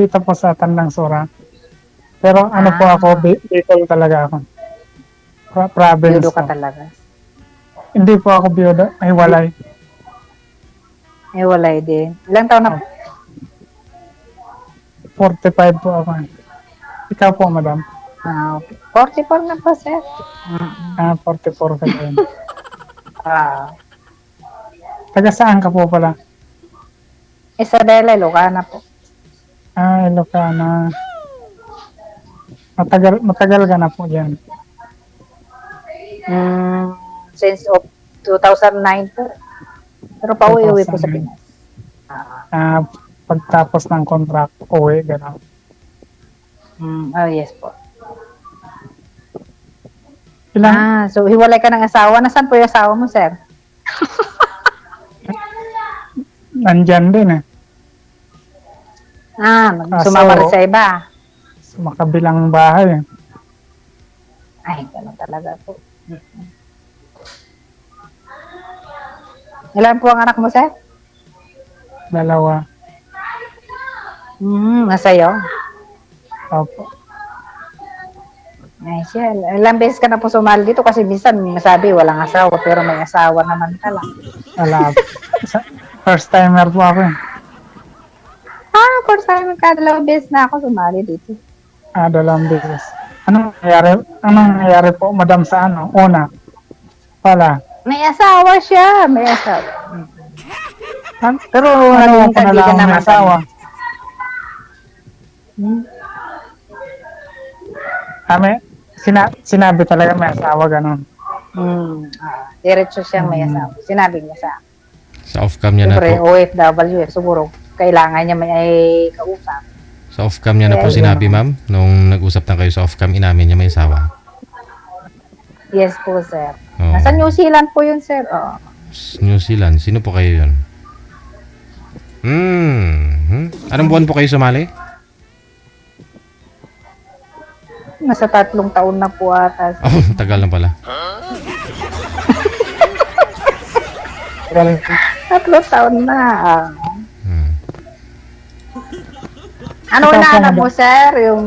dito po sa Tandang Sora. Pero ano po ako, Bicol talaga ako. Province Biyudo ka po. talaga. Hindi po ako biyudo, ay walay. Eh, walay din. Ilang taon na po? 45 po ako. Ikaw po, madam. Okay. 44 na po, sir. 44 ka din. Ah. Taga saan ka po pala? Isabela, Ilocana po. Ilocana. Matagal ka na po dyan. Since of 2009 po. Pero pauwi-uwi po sa Pinas. Pagtapos ng contract, uwi, gano'n. Yes po. Ilang, So hiwalay ka ng asawa. Nasaan po yung asawa mo, sir? nandyan din eh. Sumama rin sa iba. Sa makabilang bahay eh. Ay, gano'n talaga po. Ilan po ang anak mo, sir? 2. Masayo. Opo. Ay, siya. Ilang beses ka na po sumali dito kasi minsan masabi walang asawa pero may asawa naman pala. Wala. First timer po ako eh. First time dalawang beses na ako sumali dito. 2 beses. Anong nangyayari po, madam, sa ano? Una. Pala. May asawa siya. May asawa. Pero naging kaibigan may naman. asawa? Sinabi talaga may asawa, gano'n. Diretso siya may asawa. Sinabi niya sa akin. Sa off-cam niya na Siyempre, po. OFW, siguro kailangan niya may kausap. Sa off-cam niya na po sinabi, ma'am. Nung nag-usap na kayo sa off-cam, inamin niya may asawa. Yes po, sir. Oo. Nasa New Zealand po yun, sir. New Zealand. Sino po kayo yun? Anong buwan po kayo sumali? Nasa 3 taon na po ata. Oh, tagal na pala. 3 taon na. Ano Ikaw po, hinahanap mo, madam? sir? Yung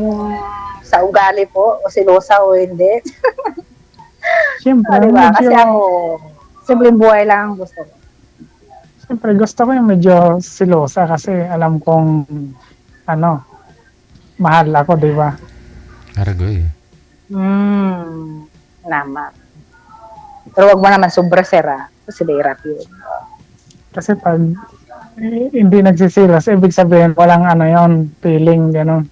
sa ugali po? O silosa o hindi? Siyempre, Diba? Kasi medyo, ako, simpleng buhay lang ang gusto ko. siyempre, gusto ko yung medyo silosa kasi alam kong, mahal ako, di ba? Aragoy. Naman. Pero wag mo naman sobra, sir, kasi hirap yun. Kasi pag hindi nagsisilos, ibig sabihin, walang yon feeling, gano'n.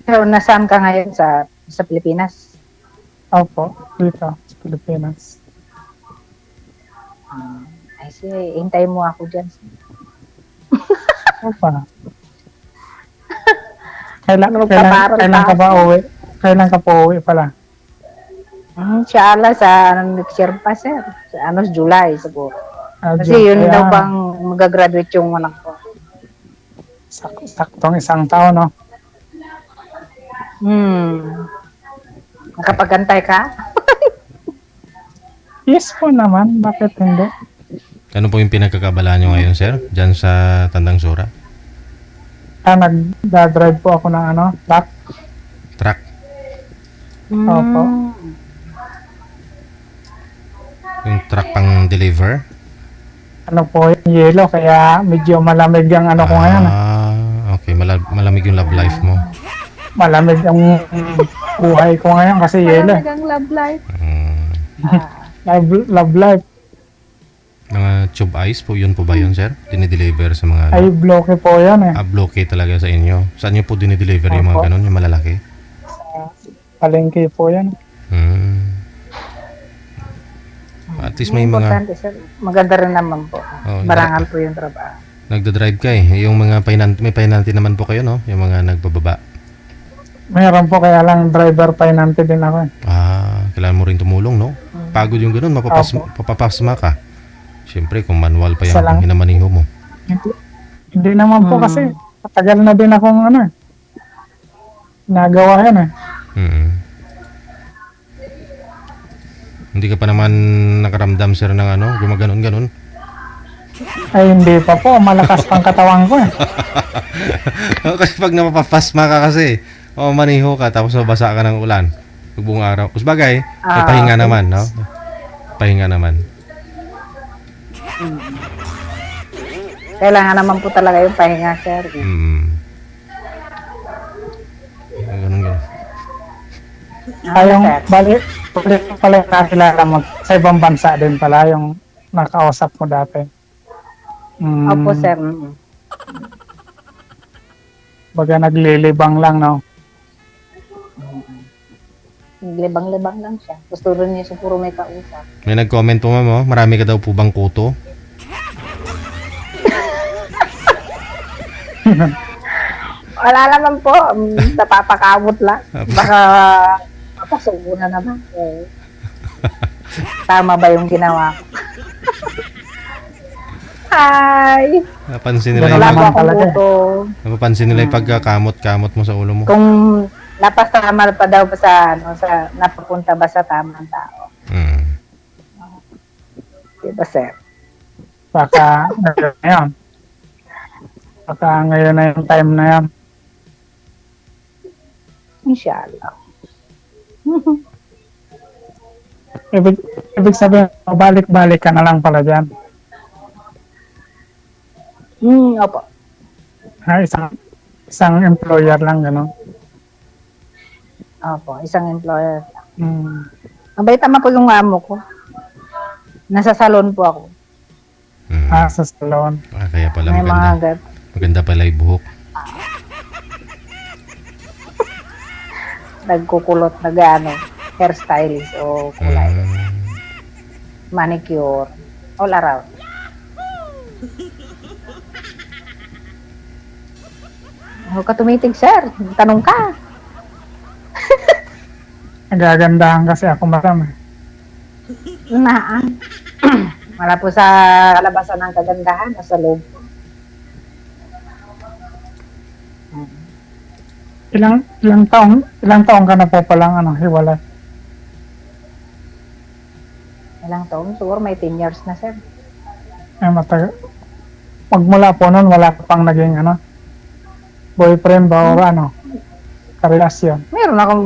Pero nasaan ka ngayon sa Pilipinas? Opo, dito, sa Pilipinas. Ay, sige, hintayin mo ako dyan. Opa. Kailan Magpaparol ka pa ba ako. uwi? Kailan ka po uwi pala? Inshallah, sa next year pa, sir. Sa July, siguro. Kasi June. yun Kaya, daw pang mag-graduate yung anak ko. Saktong 1 taon, no? Nakapagantay ka? Yes po naman, bakit hindi? Ano po yung pinagkakabalaan nyo ngayon, sir? Diyan sa Tandang Sora? Nagda-drive po ako ng truck. Truck. Opo. Yung truck pang deliver? Yung yelo, kaya medyo malamig ang ko ngayon. Okay. Malamig yung love life mo. Malamig ang buhay ko ngayon kasi yelo. Talagang love life. Love life. Mga tube ice po, yun po ba yun, sir? Dinideliver sa mga... Ay, bloke po yan eh. bloke talaga sa inyo. Saan nyo po dinideliver yung mga Opo. ganun, yung malalaki? Palengke po yan. At least may mga... Importante, sir. Maganda rin naman po. Oh, Marangal po yung trabaho. Nagda-drive ka eh. Yung mga may penalty naman po kayo, no? Yung mga nagbababa. Mayroon po, kaya lang driver pinante din ako eh. Kailangan mo rin tumulong, no? Pagod yung ganun, mapapasma ka. Siyempre, kung manual pa Isa lang. yung hinamaniho mo. Hindi naman po kasi matagal na din akong nagawa yan eh. Hindi ka pa naman nakaramdam, sir, ng gumaganon-ganon? Ay, hindi pa po. Malakas pang katawan ko eh. Kasi pag napapasma ka kasi, maniho ka tapos mabasa ka ng ulan. Pag buong araw. Mas bagay, may pahinga naman, no? Pahinga naman. Kailangan naman po talaga yung pahinga, sir. Ganun. Yung sir. balik pala yung nakilala mo sa ibang bansa din pala yung nakausap mo dati. Opo, sir. Baga naglilibang lang, no? Libang-libang lang siya. Gusto rin niya siguro may kausap. May nag-comment po, ma'am, marami ka daw po bang kuto? Wala naman po. Napapakamot lang. Baka mapasubo na naman. Tama ba yung ginawa ko? Hi! Napansin Wala nila Wala yung, po naman akong talaga. buto. napapansin nila yung pagkakamot-kamot mo sa ulo mo. Kung napasama pa daw ba sa napapunta ba sa tamang tao. Diba, sir? Baka ngayon na yun. Baka ngayon na yung time na yan. Inshallah. Ibig sabihin, balik-balik ka na lang pala dyan. Opo. Isang employer lang, gano'n. Opo, isang employer. Hmm. Tama po yung amo ko. Nasa salon po ako. Sa salon. Kaya pala May mga maganda. Maganda pala yung buhok. nagkukulot, hairstylist o kulay. Manicure. All around. Huwag ka tumitig, sir. Tanong ka. Nagagandahan kasi ako madam. Naan. Wala po sa kalabasan ng kagandahan o sa loob. Ilang taong ka na po palang hiwalay? Ilang taon? Siguro may 10 years na, sir. Matagal. Magmula po noon, wala ka pang naging boyfriend ba o karelasyon? Meron akong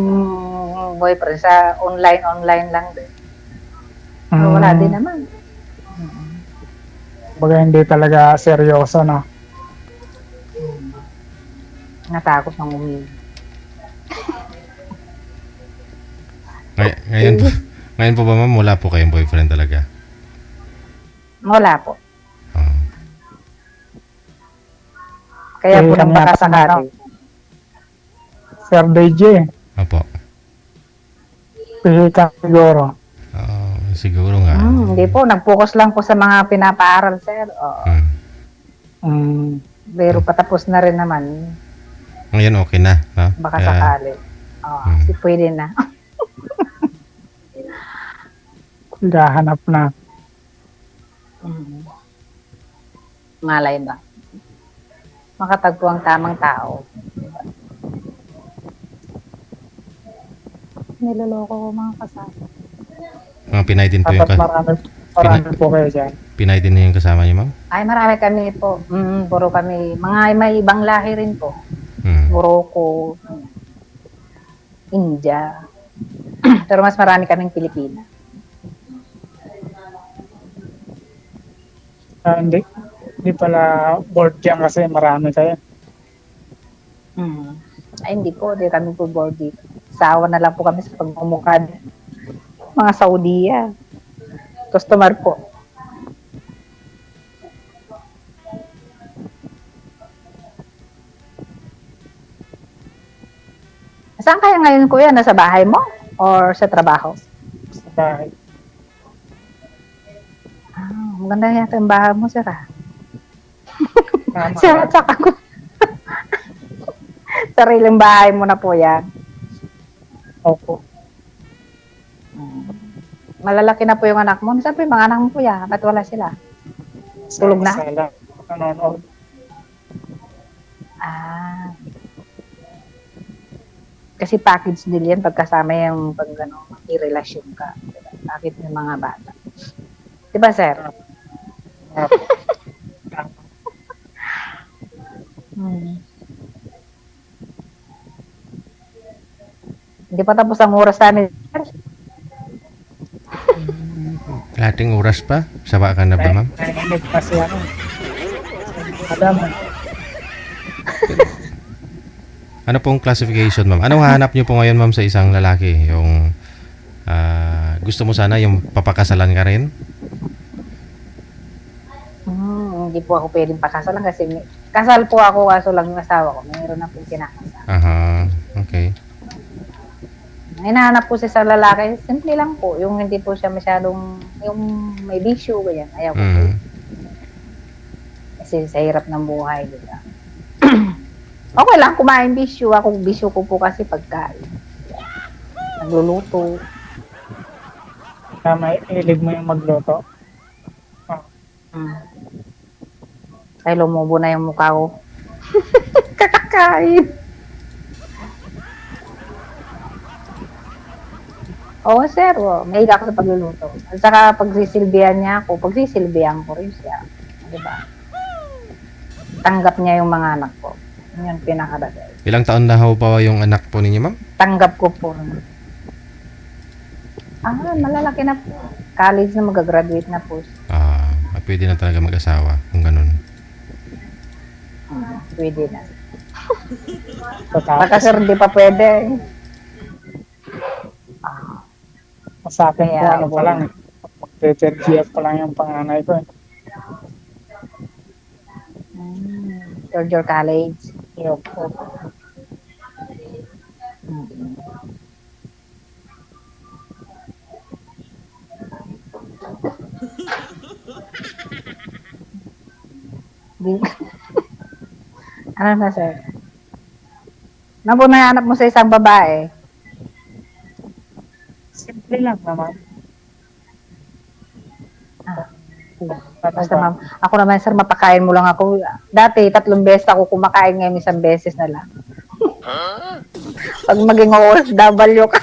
boyfriend sa online lang din. Pero wala din naman. Baga hindi talaga seryoso, no? Natakot ng umili. Ngayon po ba, ma'am, wala po kayong boyfriend talaga? Wala po. Oh. Kaya po Eh, nang baka sakali. Sir DJ, Opo. pihi ka siguro. Siguro nga. Hindi po, nag-focus lang po sa mga pinapaaral, sir. Oo. Pero patapos na rin naman. Ngayon okay na, no? Baka sakali. Si pwede na. Gahanap na. Malay ba? Makatagpo ang tamang tao. Niloloko ko mga kasama. Mga Pinay din po yung Dapat marami po kayo dyan. Pinay din yung kasama niyo, ma'am? Ay, marami kami po. Puro kami. May ibang lahi rin po. Morocco, India. Pero mas marami kaming Pilipina. Hindi pala board dyan kasi marami kayo. Ay, hindi po. Hindi kami po board dito. Sawa na lang po kami sa pagmumukad. Mga Saudiya. Customer po. Saan kaya ngayon, kuya? Nasa bahay mo? Or sa trabaho? Sa bahay. Maganda yata yung bahay mo, sir. Tama. Sir, at saka ko. Sariling bahay mo na po yan. Opo. Malalaki na po yung anak mo. Saan po yung mga anak mo po yan? Ba't wala sila? Tulog na? Sala. Nanonood. Kasi package deal yan pagkasama yung pag i-relasyon ka. Bakit yung mga bata? Diba, sir? Opo. Hmm. Hindi pa tapos ang oras namin. Kalating oras pa? Sawa ka na ba, ma'am? Naiinip kasi ano. Madam, Ano pong classification, ma'am? Anong hahanap niyo po ngayon, ma'am, sa isang lalaki? Yung gusto mo sana yung papakasalan ka rin? Hindi po ako pwedeng pakasalan kasi kasal po ako kaso lang yung asawa ko. Mayroon na po kinakasal. Aha, okay. Hinahanap po siya sa lalaki, simple lang po. Yung hindi po siya masyadong, yung may bisyo, ganyan. Ayaw ko po. Mm. Kasi sa hirap ng buhay, di ba? Okay lang, kumain bisyo. Ako, bisyo ko po kasi pagkain. Nagluluto. na may ilig mo yung magluto. Ay, lumubo na yung mukha ko. Kakakain. Oo, sir. May higa ako sa pagluluto. At saka pagsisilbihan niya ako, pagsisilbihan ko rin siya. Di ba? Tanggap niya yung mga anak ko. Yun yung pinakadagay. Ilang taon na ho pa yung anak po ninyo, ma'am? Tanggap ko po. Malalaki na po. College na mag-graduate na po. Pwede na talaga mag-asawa kung ganun. Pwede na. Tapos, Baka sir, hindi pa pwede. sa akin po, Kaya, ano pa lang, mag-third year pa lang yung panganay ko. Third year college. Yup po. Ano na, sir? Ano po nahanap mo sa isang babae? Simple lang naman. Basta ma'am, ako naman, sir, mapakain mo lang ako. Dati, 3 beses ako kumakain, ngayon 1 beses na lang. Pag maging OFW ka,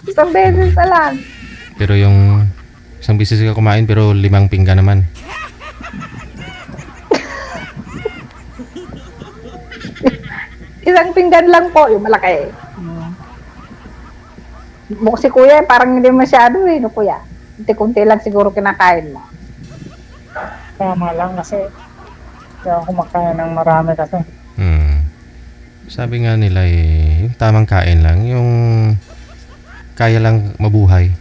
1 beses na lang. Pero yung isang bisis ka kumain pero 5 pinggan naman. Isang pinggan lang po, yung malaki. Si kuya, parang hindi masyado no kuya. Kunti-kunti lang siguro kinakain mo. Tama lang kasi kaya kumakain ng marami kasi. Sabi nga nila yung tamang kain lang, yung kaya lang mabuhay.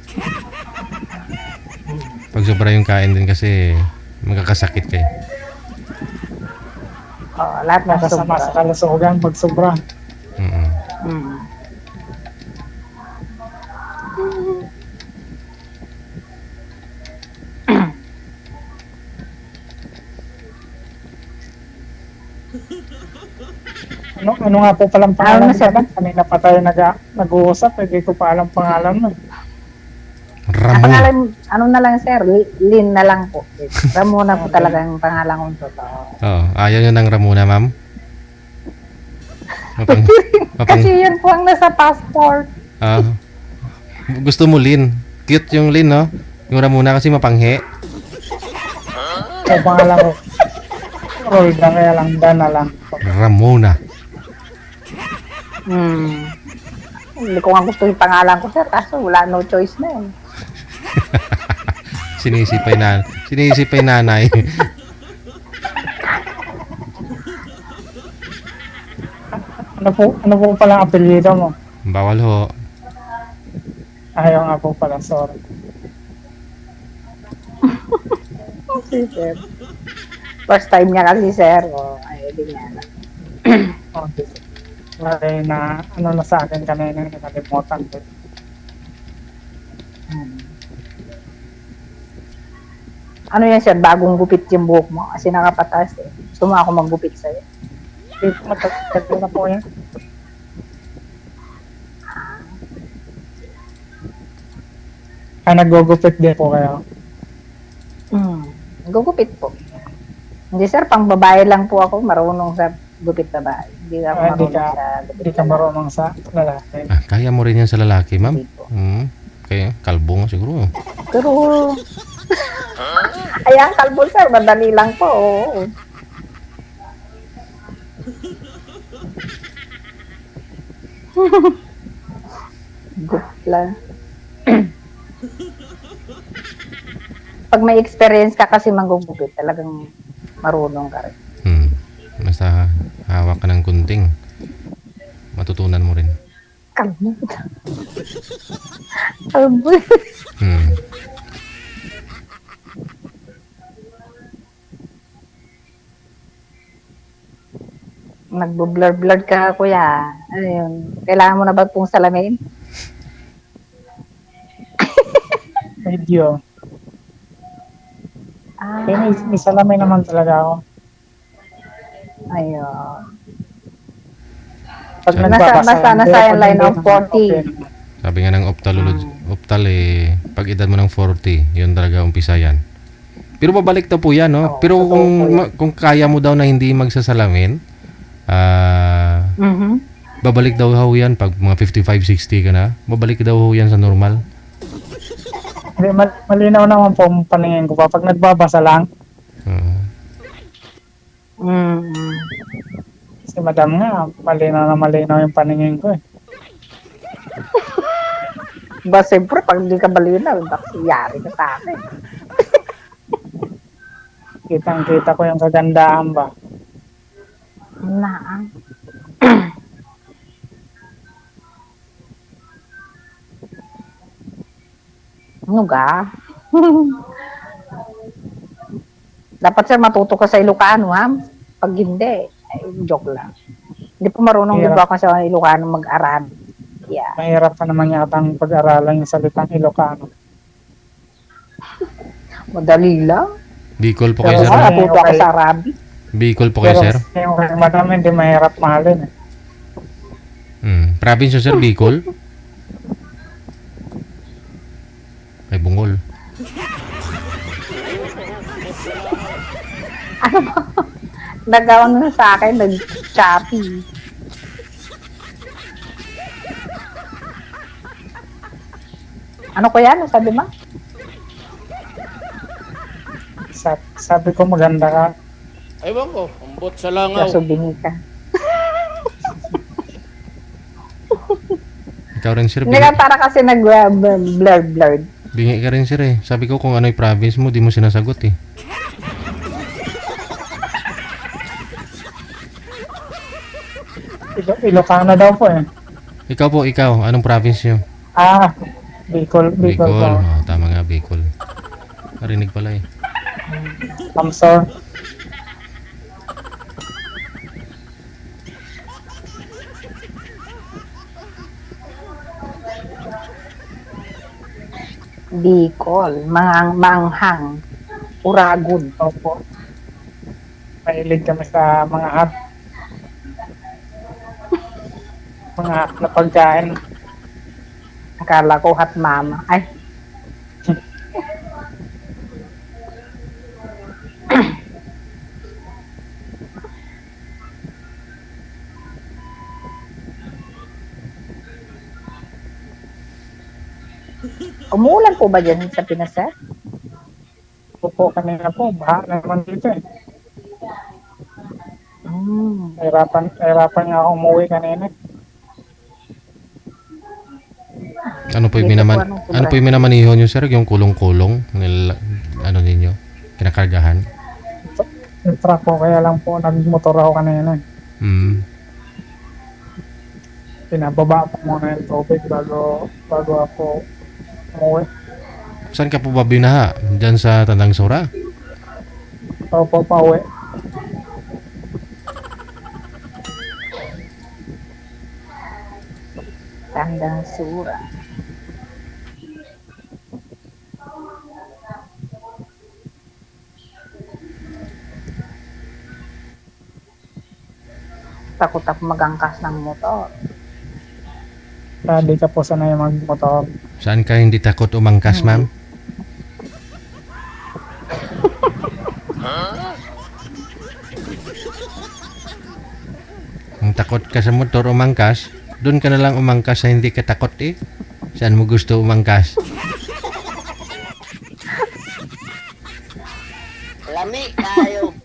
Pag sobra yung kain din kasi magkakasakit kayo. Lahat na Nakasama sa sobra. kalusugan pag sobra. Mm. Ano nga po palang pangalan Ano, sir? mo? Kanina pa tayo nag-uusap, hindi ko pa alam pangalan mo. Ang Ramon. pangalan, ano na lang sir, Lin na lang po. Ramona po talaga ang pangalan kong totoo. Oo, ayaw nyo ng Ramona, ma'am? Mapang, Kasi yun po ang nasa passport. gusto mo Lin. Cute yung Lin, no? Yung Ramona kasi mapanghe. So, pangalan ko. Roll na kaya lang, Dan na lang. Ramona. Hindi ko nga gusto yung pangalan ko sir, kaso wala no choice na yun. Sinisipay nanay. Ano po palang apelyido mo? Bawal ho. Ayaw nga po pala, sorry. Okay sir. First time niya kasi sir. Ay, di niya na. Okay. Lagi na, ano na sa akin kanina, nakalimutan ko. Ano yan sir, bagong gupit yung buhok mo kasi nakapatas eh. Gusto mo ako maggupit sa'yo. Matagal na po yan. Nagugupit din po kayo. Gugupit po. Hindi sir, pang babae lang po ako, marunong sa gupit babae. Hindi ako marunong sa gupit Hindi ka marunong sa lalaki. Kaya mo rin yan sa lalaki, ma'am? Hindi po. Kaya, kalbo nga siguro. Pero, ayan, kalbo sir, madali lang po. Oo. Good lang. Pag may experience ka kasi manggugupit, talagang marunong ka rin. Basta hawak ka ng gunting. Matutunan mo rin. Kalbo. Kalbo. Hmm. Nagbo-blur-blur ka, kuya. Ano yun? Kailangan mo na ba pong salamin? Medyo. Ah, May salamin naman talaga ako. ayun. Pag Sabi- nagbabasa Basta lang, nasa pero yung pag line hindi of naman, 40. okay naman. Sabi nga ng optal pag edad mo ng 40, yun talaga umpisa yan. Pero babalik daw po yan, no? Oo, Pero totoo po yan. kung kaya mo daw na hindi magsasalamin, Mhm. babalik daw ho yan pag mga 55, 60 ka na. Babalik daw ho yan sa normal. Hindi, malinaw naman po ang paningin ko pa. Pag nagbabasa lang, Mm-hmm. si madam nga, malinaw yung paningin ko eh. Ba, siyempre, pag hindi ka balinaw, bakit yari ka sa akin? Kitang-kita ko yung kagandahan ba. Na. Ano ga? Dapat sir matuto ka sa Ilocano, ha? Pag hindi, joke lang. Hindi pa marunong Hirap. di ba ako sa Ilocano mag-aral. Yeah. Mahirap pa naman yata ang pag-aralan yung salitang Ilocano. Madali lang. Bicol po Pero kayo, sir. Ako, okay, natuto ako okay. sa Arabic. Bicol po kayo, Pero sir. yung kay madam hindi mahirap mahalin eh. Province nyo, sir, Bicol? Ay, Bungol. Ano ba? Nagawan na sa akin, nag-choppy. Ano ko yan? Sabi mo? Sabi ko maganda ka. Ewan ko, umbot sa langaw. Kaso bingi ka. Ikaw rin, sir. Hindi ka para kasi nag-blurred. Bingi ka rin, sir, eh. Sabi ko kung ano yung province mo, di mo sinasagot, eh. Ilocano daw po eh. Ikaw po, ikaw. Anong province nyo? Bicol Bicol. po. Oh, tama nga, Bicol. Narinig pala, eh. Kamsor. Bicol, manghang, uragon. Opo. Mahilig kami sa mga hot. Mga hot na pagkain. Akala ko hot mama. Ay, umuulan po ba dyan sa Pinas, sir? Opo, kanina po. Baha naman dito eh. Hirapan nga ako umuwi kanina. Ano po yung Dito po, minaman? anong Ano po yung minamaniho nyo, sir? Yung kulong-kulong? Ano ninyo? Kinakargahan? Yung truck ko, kaya lang po nagmotor ako kanina. Pinababa ko muna yung tubig bago ako umuwi. Saan ka po ba binaha? Diyan sa Tandang Sora? Opo, pauwi. Tandang Sura. Takot ako magangkas ng motor. Hindi ka po sanay magmotor. Saan ka hindi takot umangkas, ma'am? Kung takot ka sa motor umangkas, doon ka na lang umangkas sa hindi ka takot, eh. Saan mo gusto umangkas? Lami tayo.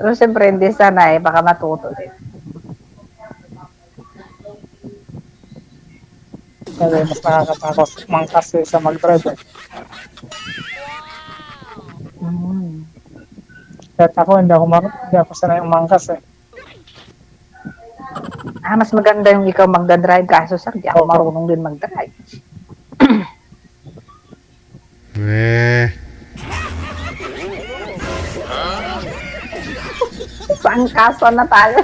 Pero siyempre, hindi sanay. Baka matuto din. Kasi mas nakakatakot mangkas sa mag-drive. Eh. Mm. Kahit ako, hindi ako sanay umangkas eh. Mas maganda yung ikaw magdadrive. Kaso, sir, di ako marunong din magdrive. Weh. Saan kaso na tayo?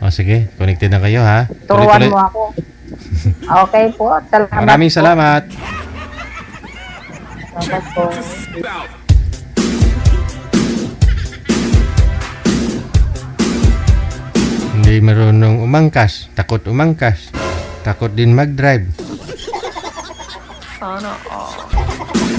O sige, connected na kayo ha. Turuan Tuloy-tuloy. mo ako. Okay po. Salamat Maraming po. salamat. Dapat po, Hindi marunong umangkas. Takot umangkas. Takot din mag-drive. Sana all.